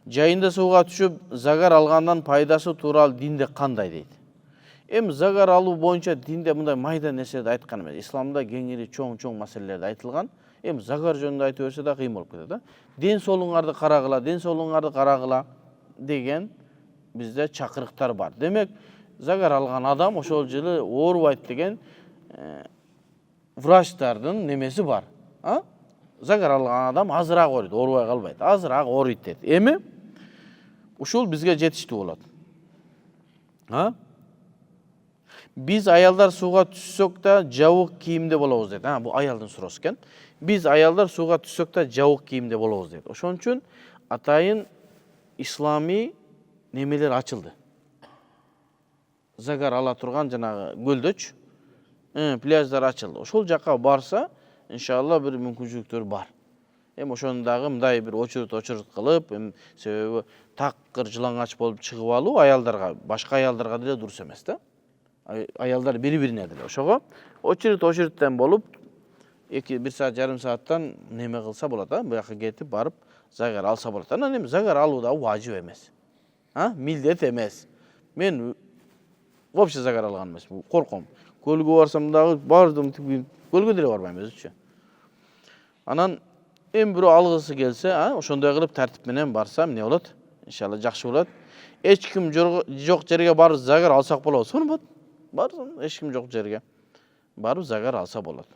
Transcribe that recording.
Жайында сууга түшүп загар алгандан пайдасы тууралуу динде кандай дейт. Эми загар алуу боюнча динде мындай майда нерселерди айткан эмес. Исламда кеңири чоң маселелерди айтылган. Эми загар жөнүндө айтып берсе да кыйын болуп кетет да. Ден соолугуңарды карагыла деген бизде чакырыктар бар. Демек, загар алган адам ошол жылы оорубайт деген врачтардын немеси бар. Загар алган адам азыраак ооруйт, оорубай калбайт. Азыраак ооруйт дейт. Эми ушул бизге жетиштүү болот. Биз аялдар сууга түшсөк да жабык кийимде болобуз дейт. Бул аялдын суроосу экен. Биз аялдар сууга түшсөк да жабык кийимде болобуз дейт. Ошон үчүн атайын исламий немелер ачылды. Загар ала турган жанагы көлдөч, пляждар ачылды. Ошол жакка барса, иншалла бир мүмкүнчүлүктөр бар. Эми ошону дагы мындай бир очурут кылып, себеби такыр жылаңач болуп чыгып алуу аялдарга, башка аялдарга деле дурус эмес да. Аялдар бири-бирине деле. Ошого очуруттан болуп, 1 саат, жарым сааттан неме кылса болот, буяка кетип барып загар алса болот. Анан эми загар алуу да важип эмес. Милдет эмес. Мен вообще загар алган эмесмин, корком. Көлгө барсам дагы бардым, көлгө деле барбайм өзүчө. Анан эми бирөө алгысы келсе, ошондой кылып тартип менен барса эмне болот? Иншалла жакшы болот. Эч ким жок жерге барып загар алсак болобу? Сонун болот. Барсам, эч ким жок жерге барып загар алса болот.